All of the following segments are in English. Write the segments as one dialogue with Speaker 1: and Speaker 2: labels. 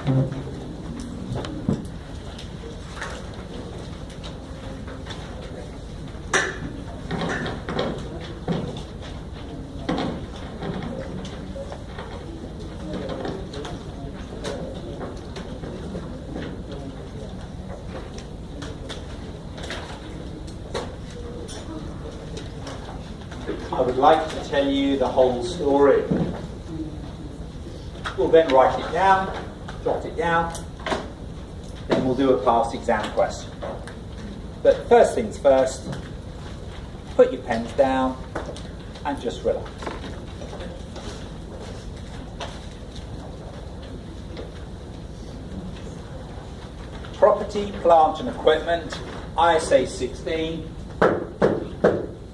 Speaker 1: I would like to tell you the whole story. We'll then write it down, jot it down, then we'll do a past exam question. But first things first, put your pens down and just relax. Property, plant and equipment, ISA 16,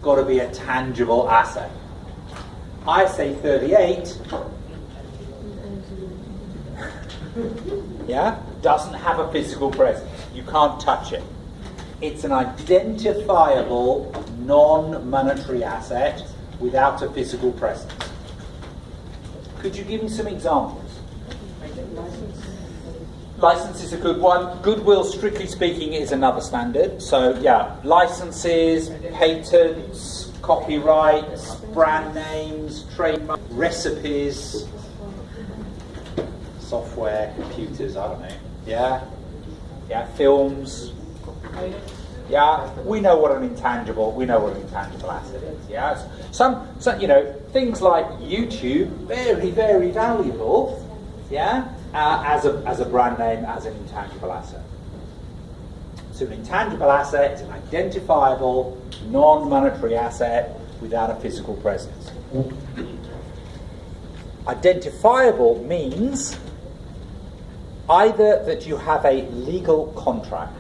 Speaker 1: got to be a tangible asset. ISA 38, doesn't have a physical presence. You can't touch it. It's an identifiable non-monetary asset without a physical presence. Could you give me some examples? License is a good one. Goodwill, strictly speaking, is another standard. So, licenses, patents, copyrights, brand names, trademarks, recipes, software, computers, I don't know. Films. We know what an intangible asset is. Some things like YouTube, very, very valuable. As a brand name, as an intangible asset. So an intangible asset is an identifiable, non-monetary asset without a physical presence. Identifiable means either that you have a legal contract,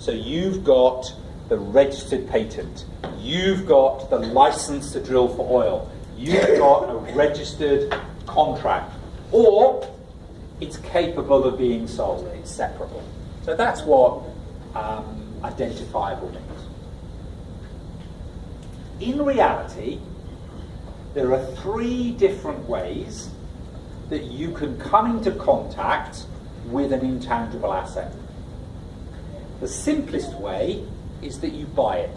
Speaker 1: so you've got the registered patent, you've got the license to drill for oil, you've got a registered contract, or it's capable of being sold, it's separable. So that's what identifiable means. In reality, there are 3 different ways that you can come into contact with an intangible asset. The simplest way is that you buy it.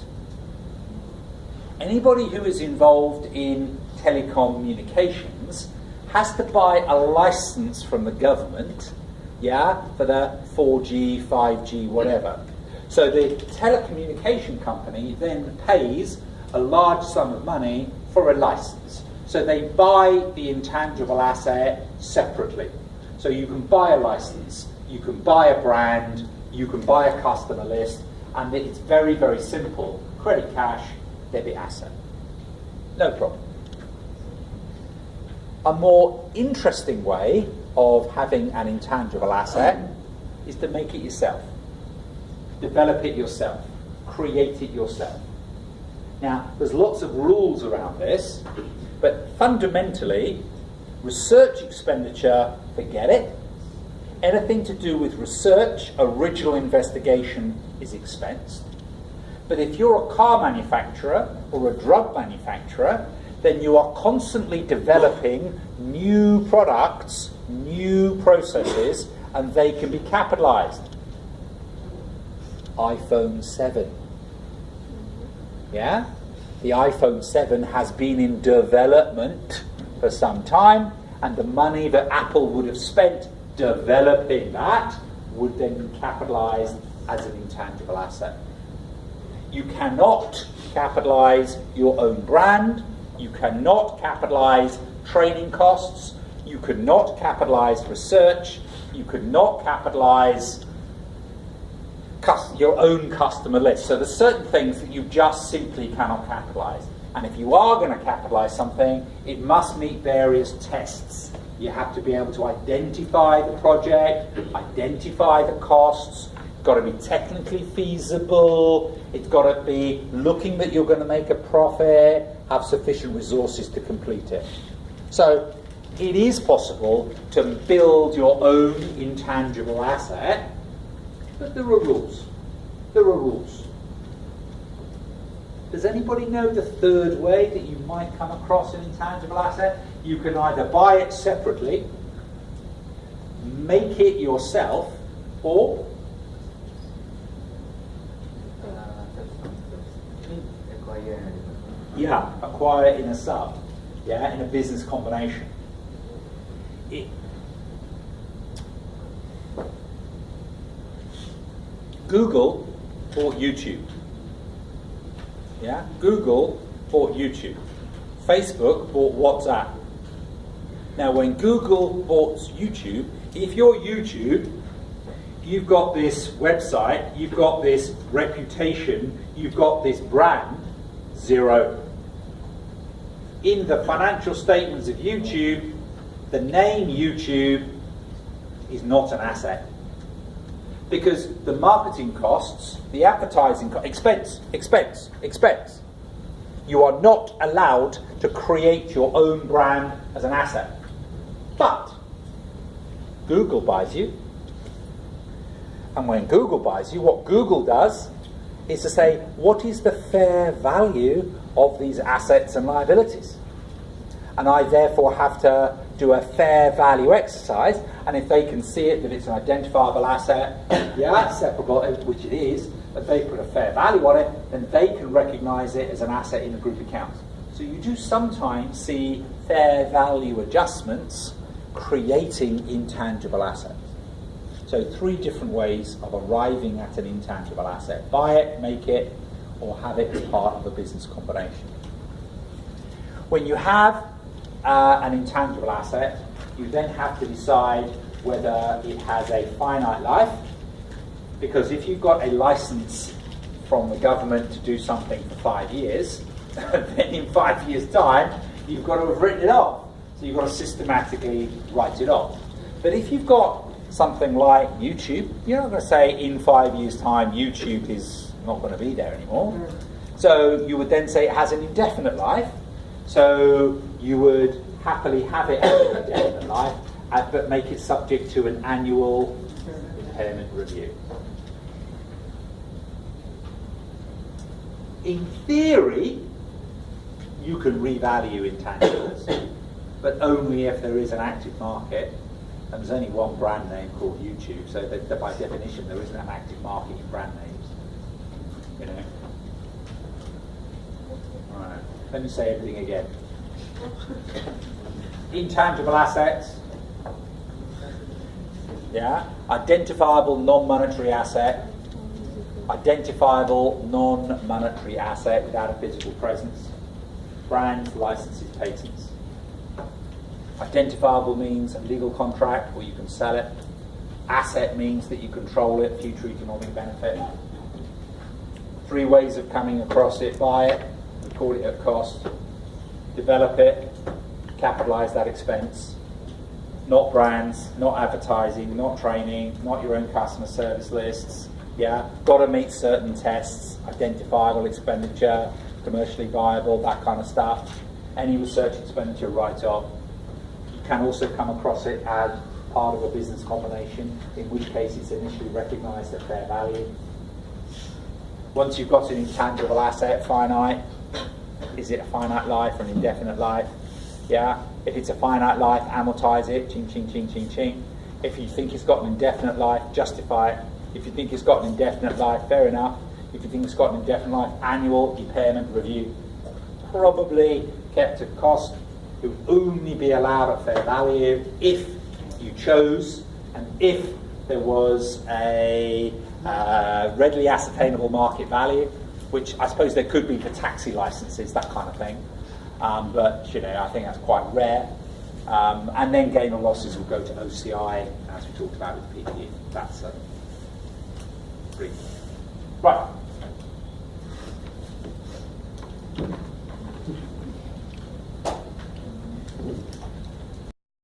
Speaker 1: Anybody who is involved in telecommunications has to buy a license from the government, for the 4G, 5G, whatever. So the telecommunication company then pays a large sum of money for a license. So they buy the intangible asset separately. So you can buy a license, you can buy a brand, you can buy a customer list, and it's very, very simple. Credit cash, debit asset. No problem. A more interesting way of having an intangible asset is to make it yourself. Develop it yourself. Create it yourself. Now, there's lots of rules around this, but fundamentally, research expenditure, forget it. Anything to do with research, original investigation is expensed. But if you're a car manufacturer or a drug manufacturer, then you are constantly developing new products, new processes, and they can be capitalized. iPhone 7. The iPhone 7 has been in development for some time, and the money that Apple would have spent developing that would then be capitalized as an intangible asset. You cannot capitalize your own brand, you cannot capitalize training costs, you could not capitalize research, you could not capitalize your own customer list. So there's certain things that you just simply cannot capitalize. And if you are going to capitalize something, it must meet various tests. You have to be able to identify the project, identify the costs, it's got to be technically feasible, it's got to be looking that you're going to make a profit, have sufficient resources to complete it. So it is possible to build your own intangible asset, but there are rules. There are rules. Does anybody know the third way that you might come across an intangible asset? You can either buy it separately, make it yourself, or acquire it in a sub, in a business combination. Google bought YouTube. Google bought YouTube. Facebook bought WhatsApp. Now, when Google bought YouTube, if you're YouTube, you've got this website, you've got this reputation, you've got this brand, zero. In the financial statements of YouTube, the name YouTube is not an asset. Because the marketing costs, the advertising expense. You are not allowed to create your own brand as an asset. But Google buys you. And when Google buys you, what Google does is to say, what is the fair value of these assets and liabilities? And I therefore have to do a fair value exercise, and if they can see it, that it's an identifiable asset, separable, which it is, but they put a fair value on it, then they can recognise it as an asset in a group account. So you do sometimes see fair value adjustments creating intangible assets. So 3 different ways of arriving at an intangible asset: buy it, make it, or have it as part of a business combination. When you have an intangible asset, you then have to decide whether it has a finite life, because if you've got a license from the government to do something for 5 years, then in 5 years' time, you've got to have written it off. So you've got to systematically write it off. But if you've got something like YouTube, you're not going to say in 5 years' time YouTube is not going to be there anymore. So you would then say it has an indefinite life. So you would happily have it as an indefinite life, but make it subject to an annual impairment review. In theory, you can revalue intangibles, but only if there is an active market. And there's only one brand name called YouTube, so that by definition there isn't an active market in brand names. Right. Let me say everything again. Intangible assets. Identifiable non-monetary asset. Identifiable non-monetary asset without a physical presence. Brands, licenses, patents. Identifiable means a legal contract where you can sell it. Asset means that you control it, future economic benefit. 3 ways of coming across it: buy it, record it at cost, develop it, capitalise that expense. Not brands, not advertising, not training, not your own customer service lists. Got to meet certain tests: identifiable expenditure, commercially viable, that kind of stuff. Any research expenditure, write off. You can also come across it as part of a business combination, in which case it's initially recognised at fair value. Once you've got an intangible asset, finite, is it a finite life or an indefinite life? If it's a finite life, amortise it, ching, ching, ching, ching, ching. If you think it's got an indefinite life, justify it. If you think it's got an indefinite life, fair enough. If you think it's got an indefinite life, annual impairment review. Probably kept at cost. It would only be allowed at fair value if you chose, and if there was a readily ascertainable market value, which I suppose there could be for taxi licenses, that kind of thing. But I think that's quite rare. And then gain or losses will go to OCI, as we talked about with PPE. That's brief. Right.